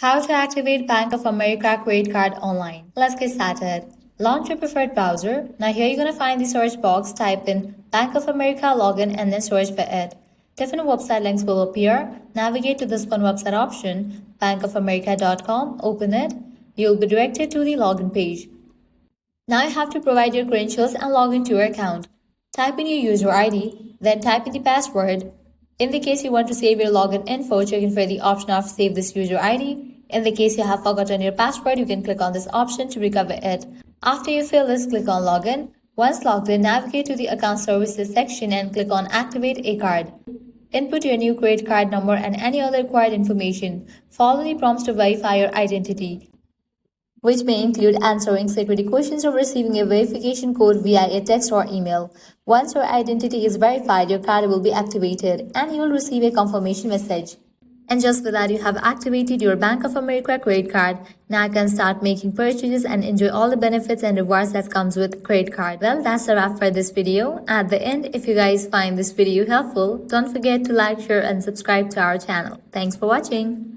How to activate Bank of America credit card online. Let's get started. Launch your preferred browser. Now here you're going to find the search box, type in Bank of America login and then search for it. Different website links will appear. Navigate to this one website option, bankofamerica.com, open it. You'll be directed to the login page. Now you have to provide your credentials and log into your account. Type in your user ID, then type in the password. In the case you want to save your login info, check in for the option of save this user ID. In the case you have forgotten your password, you can click on this option to recover it. After you fill this, click on login. Once logged in, navigate to the account services section and click on activate a card. Input your new credit card number and any other required information. Follow the prompts to verify your identity, which may include answering security questions or receiving a verification code via a text or email. Once your identity is verified, your card will be activated and you will receive a confirmation message. And just for that, you have activated your Bank of America credit card. Now you can start making purchases and enjoy all the benefits and rewards that comes with credit card. Well, that's a wrap for this video. At the end, if you guys find this video helpful, don't forget to like, share and subscribe to our channel. Thanks for watching.